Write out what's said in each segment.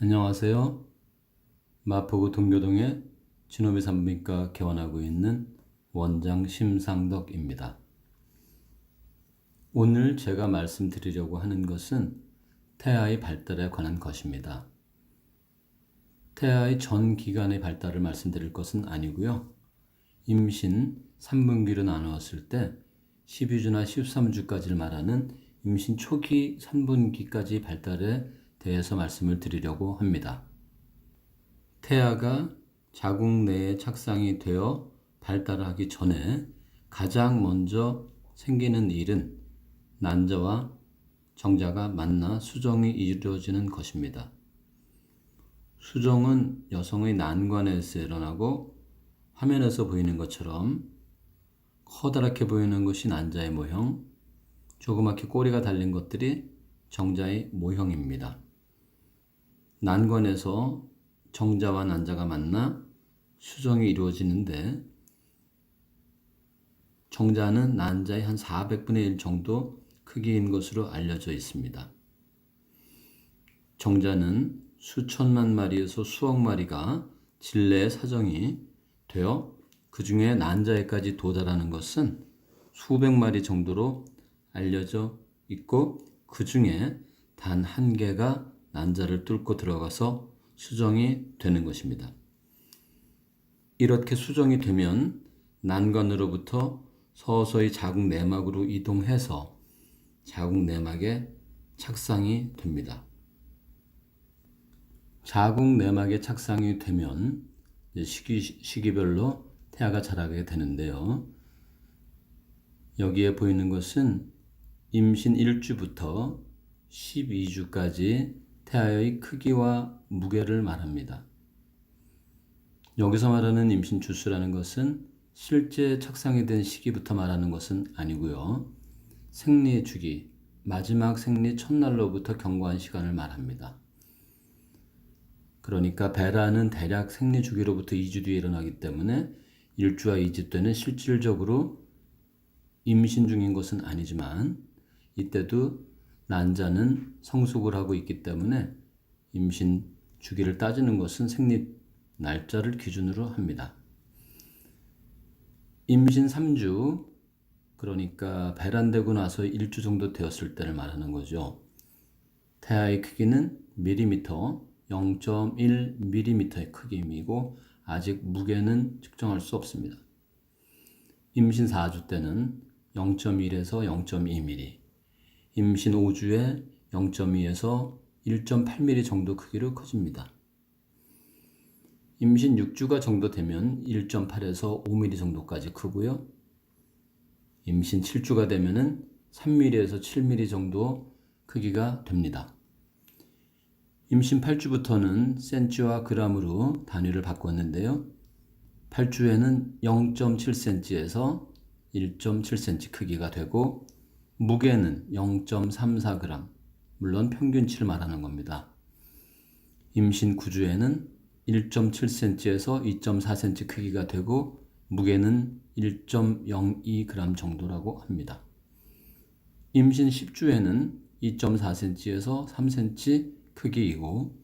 안녕하세요. 마포구 동교동에 진호비 산부인과 개원하고 있는 원장 심상덕입니다. 오늘 제가 말씀드리려고 하는 것은 태아의 발달에 관한 것입니다. 태아의 전 기간의 발달을 말씀드릴 것은 아니고요. 임신 3분기로 나누었을 때 12주나 13주까지를 말하는 임신 초기 3분기까지 발달에 대해서 말씀을 드리려고 합니다. 태아가 자궁 내에 착상이 되어 발달하기 전에 가장 먼저 생기는 일은 난자와 정자가 만나 수정이 이루어지는 것입니다. 수정은 여성의 난관에서 일어나고 화면에서 보이는 것처럼 커다랗게 보이는 것이 난자의 모형, 조그맣게 꼬리가 달린 것들이 정자의 모형입니다. 난관에서 정자와 난자가 만나 수정이 이루어지는데 정자는 난자의 한 400분의 1 정도 크기인 것으로 알려져 있습니다. 정자는 수천만 마리에서 수억 마리가 질내의 사정이 되어 그 중에 난자에까지 도달하는 것은 수백 마리 정도로 알려져 있고 그 중에 단 한 개가 난자를 뚫고 들어가서 수정이 되는 것입니다. 이렇게 수정이 되면 난관으로부터 서서히 자궁 내막으로 이동해서 자궁 내막에 착상이 됩니다. 자궁 내막에 착상이 되면 시기별로 태아가 자라게 되는데요. 여기에 보이는 것은 임신 1주부터 12주까지 태아의 크기와 무게를 말합니다. 여기서 말하는 임신 주수라는 것은 실제 착상이 된 시기부터 말하는 것은 아니고요. 생리 주기, 마지막 생리 첫날로부터 경과한 시간을 말합니다. 그러니까 배란은 대략 생리 주기로부터 2주 뒤에 일어나기 때문에 1주와 2주 때는 실질적으로 임신 중인 것은 아니지만 이때도 난자는 성숙을 하고 있기 때문에 임신 주기를 따지는 것은 생리 날짜를 기준으로 합니다. 임신 3주, 그러니까 배란되고 나서 1주 정도 되었을 때를 말하는 거죠. 태아의 크기는 밀리미터, 0.1mm의 크기이고 아직 무게는 측정할 수 없습니다. 임신 4주 때는 0.1에서 0.2mm, 임신 5주에 0.2에서 1.8mm 정도 크기로 커집니다. 임신 6주가 정도 되면 1.8에서 5mm 정도까지 크고요. 임신 7주가 되면 3mm에서 7mm 정도 크기가 됩니다. 임신 8주부터는 센치와 그램으로 단위를 바꿨는데요. 8주에는 0.7cm에서 1.7cm 크기가 되고 무게는 0.34g, 물론 평균치를 말하는 겁니다. 임신 9주에는 1.7cm에서 2.4cm 크기가 되고 무게는 1.02g 정도라고 합니다. 임신 10주에는 2.4cm에서 3cm 크기이고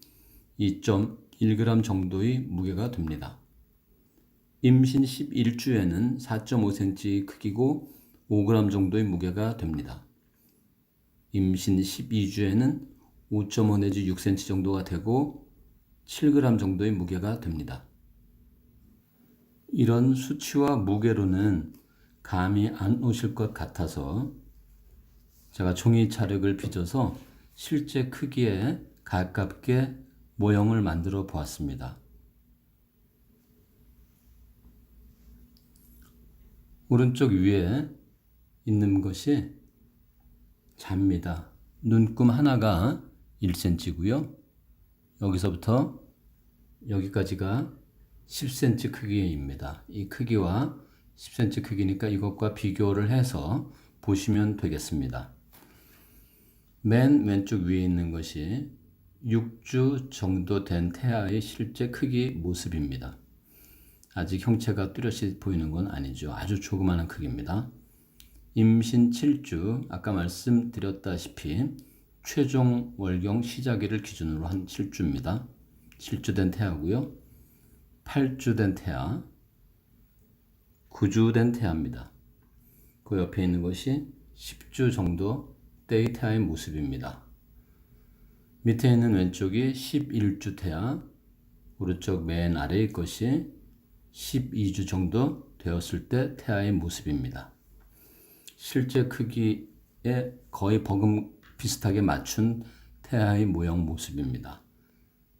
2.1g 정도의 무게가 됩니다. 임신 11주에는 4.5cm 크기고 5g 정도의 무게가 됩니다. 임신 12주에는 5.5 내지 6cm 정도가 되고 7g 정도의 무게가 됩니다. 이런 수치와 무게로는 감이 안 오실 것 같아서 제가 종이 자력을 빚어서 실제 크기에 가깝게 모형을 만들어 보았습니다. 오른쪽 위에 있는 것이 자입니다. 눈금 하나가 1cm고요. 여기서부터 여기까지가 10cm 크기입니다. 이 크기와 10cm 크기니까 이것과 비교를 해서 보시면 되겠습니다. 맨 왼쪽 위에 있는 것이 6주 정도 된 태아의 실제 크기 모습입니다. 아직 형체가 뚜렷이 보이는 건 아니죠. 아주 조그마한 크기입니다. 임신 7주, 아까 말씀드렸다시피 최종 월경 시작일을 기준으로 한 실주입니다. 실주된 태아고요. 8주 된 태아, 9주 된 태아입니다. 그 옆에 있는 것이 10주 정도 때의 태아의 모습입니다. 밑에 있는 왼쪽이 11주 태아, 오른쪽 맨 아래의 것이 12주 정도 되었을 때 태아의 모습입니다. 실제 크기에 거의 비슷하게 맞춘 태아의 모형 모습입니다.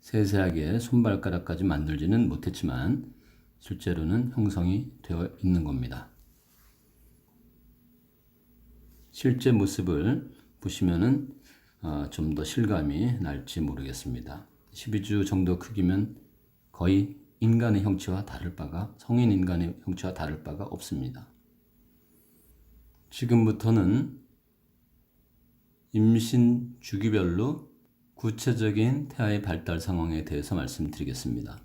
세세하게 손발가락까지 만들지는 못했지만 실제로는 형성이 되어 있는 겁니다. 실제 모습을 보시면은 좀 더 실감이 날지 모르겠습니다. 12주 정도 크기면 거의 인간의 형체와 다를 바가, 성인 인간의 형체와 다를 바가 없습니다. 지금부터는 임신 주기별로 구체적인 태아의 발달 상황에 대해서 말씀드리겠습니다.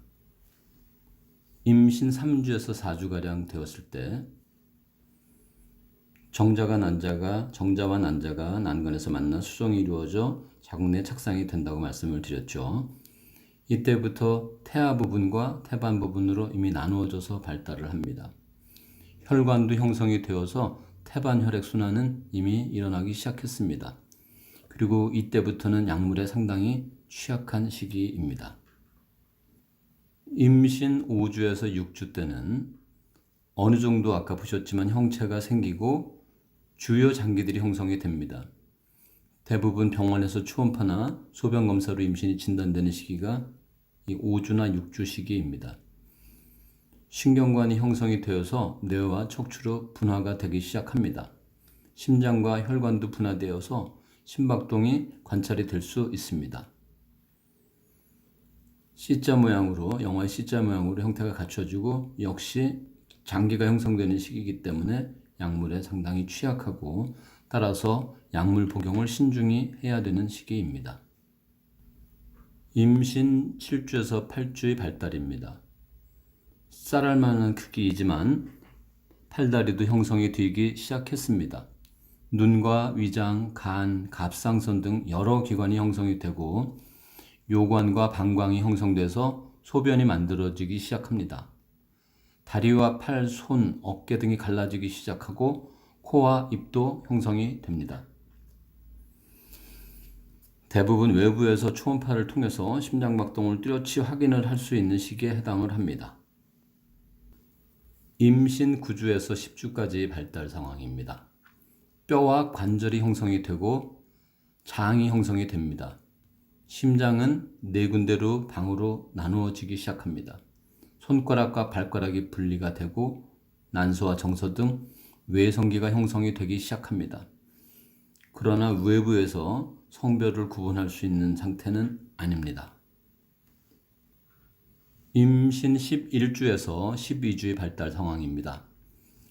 임신 3주에서 4주가량 되었을 때 정자와 난자가 난관에서 만나 수정이 이루어져 자궁 내 착상이 된다고 말씀을 드렸죠. 이때부터 태아 부분과 태반 부분으로 이미 나누어져서 발달을 합니다. 혈관도 형성이 되어서 태반 혈액 순환은 이미 일어나기 시작했습니다. 그리고 이때부터는 약물에 상당히 취약한 시기입니다. 임신 5주에서 6주 때는 어느 정도 아까 보셨지만 형체가 생기고 주요 장기들이 형성이 됩니다. 대부분 병원에서 초음파나 소변 검사로 임신이 진단되는 시기가 이 5주나 6주 시기입니다. 신경관이 형성이 되어서 뇌와 척추로 분화가 되기 시작합니다. 심장과 혈관도 분화되어서 심박동이 관찰이 될 수 있습니다. C자 모양으로, 영화의 C자 모양으로 형태가 갖춰지고 역시 장기가 형성되는 시기이기 때문에 약물에 상당히 취약하고 따라서 약물 복용을 신중히 해야 되는 시기입니다. 임신 7주에서 8주의 발달입니다. 쌀알 만한 크기이지만 팔다리도 형성이 되기 시작했습니다. 눈과 위장, 간, 갑상선 등 여러 기관이 형성이 되고 요관과 방광이 형성돼서 소변이 만들어지기 시작합니다. 다리와 팔, 손, 어깨 등이 갈라지기 시작하고 코와 입도 형성이 됩니다. 대부분 외부에서 초음파를 통해서 심장박동을 뚜렷이 확인을 할 수 있는 시기에 해당을 합니다. 임신 9주에서 10주까지의 발달 상황입니다. 뼈와 관절이 형성이 되고 장이 형성이 됩니다. 심장은 4군데로 방으로 나누어지기 시작합니다. 손가락과 발가락이 분리가 되고 난소와 정서 등 외성기가 형성이 되기 시작합니다. 그러나 외부에서 성별을 구분할 수 있는 상태는 아닙니다. 임신 11주에서 12주의 발달 상황입니다.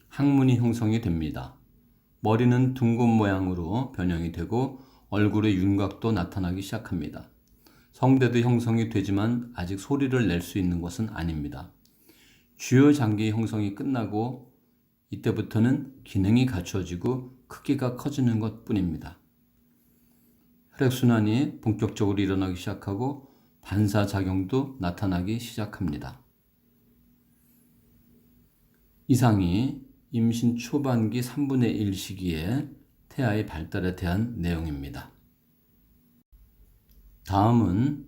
항문이 형성이 됩니다. 머리는 둥근 모양으로 변형이 되고 얼굴의 윤곽도 나타나기 시작합니다. 성대도 형성이 되지만 아직 소리를 낼 수 있는 것은 아닙니다. 주요 장기 형성이 끝나고 이때부터는 기능이 갖추어지고 크기가 커지는 것 뿐입니다. 혈액순환이 본격적으로 일어나기 시작하고 반사작용도 나타나기 시작합니다. 이상이 임신 초반기 3분의 1 시기에 태아의 발달에 대한 내용입니다. 다음은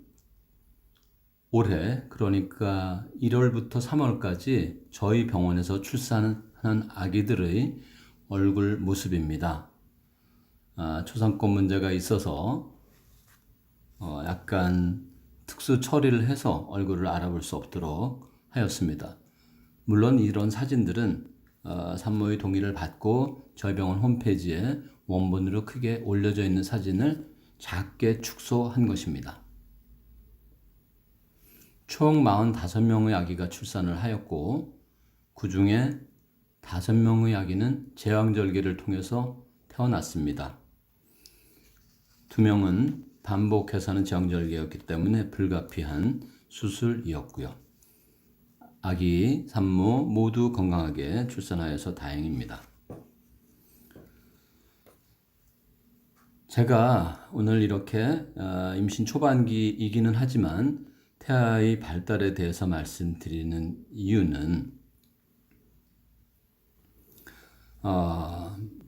올해, 그러니까 1월부터 3월까지 저희 병원에서 출산한 아기들의 얼굴 모습입니다. 초상권 문제가 있어서 약간 특수 처리를 해서 얼굴을 알아볼 수 없도록 하였습니다. 물론 이런 사진들은 산모의 동의를 받고 저희 병원 홈페이지에 원본으로 크게 올려져 있는 사진을 작게 축소한 것입니다. 총 45명의 아기가 출산을 하였고 그 중에 5명의 아기는 제왕절개를 통해서 태어났습니다. 2명은 반복해서 하는 제왕절개였기 때문에 불가피한 수술이었고요. 아기, 산모 모두 건강하게 출산하여서 다행입니다. 제가 오늘 이렇게 임신 초반기이기는 하지만 태아의 발달에 대해서 말씀드리는 이유는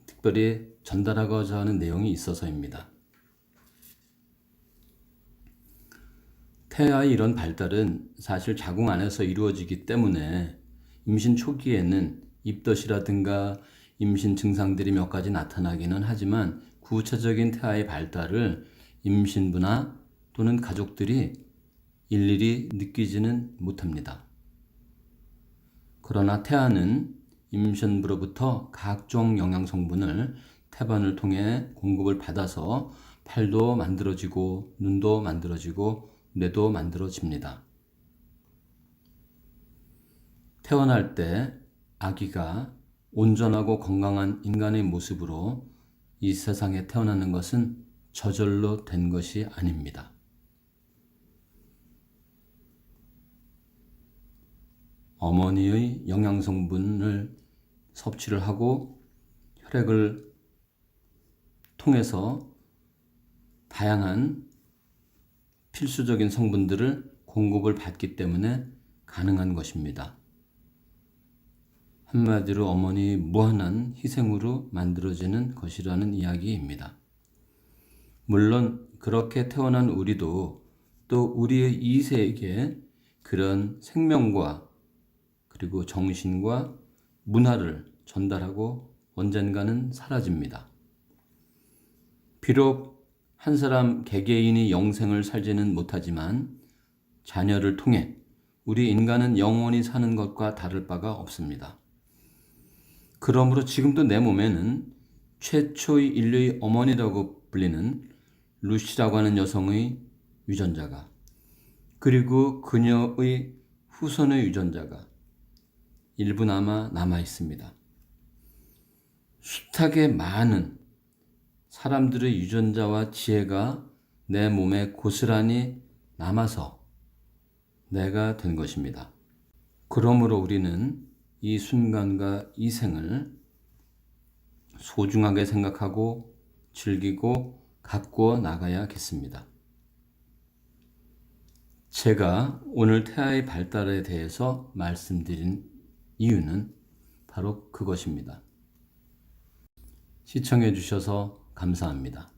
특별히 전달하고자 하는 내용이 있어서입니다. 태아의 이런 발달은 사실 자궁 안에서 이루어지기 때문에 임신 초기에는 입덧이라든가 임신 증상들이 몇 가지 나타나기는 하지만 구체적인 태아의 발달을 임신부나 또는 가족들이 일일이 느끼지는 못합니다. 그러나 태아는 임신부로부터 각종 영양 성분을 태반을 통해 공급을 받아서 팔도 만들어지고 눈도 만들어지고 뇌도 만들어집니다. 태어날 때 아기가 온전하고 건강한 인간의 모습으로 이 세상에 태어나는 것은 저절로 된 것이 아닙니다. 어머니의 영양성분을 섭취를 하고 혈액을 통해서 다양한 필수적인 성분들을 공급을 받기 때문에 가능한 것입니다. 한마디로 어머니의 무한한 희생으로 만들어지는 것이라는 이야기입니다. 물론 그렇게 태어난 우리도 또 우리의 이세에게 그런 생명과 그리고 정신과 문화를 전달하고 언젠가는 사라집니다. 비록 한 사람 개개인이 영생을 살지는 못하지만 자녀를 통해 우리 인간은 영원히 사는 것과 다를 바가 없습니다. 그러므로 지금도 내 몸에는 최초의 인류의 어머니라고 불리는 루시라고 하는 여성의 유전자가 그리고 그녀의 후손의 유전자가 일부나마 남아 있습니다. 숱하게 많은 사람들의 유전자와 지혜가 내 몸에 고스란히 남아서 내가 된 것입니다. 그러므로 우리는 이 순간과 이 생을 소중하게 생각하고 즐기고 가꾸어 나가야겠습니다. 제가 오늘 태아의 발달에 대해서 말씀드린 이유는 바로 그것입니다. 시청해 주셔서 감사합니다.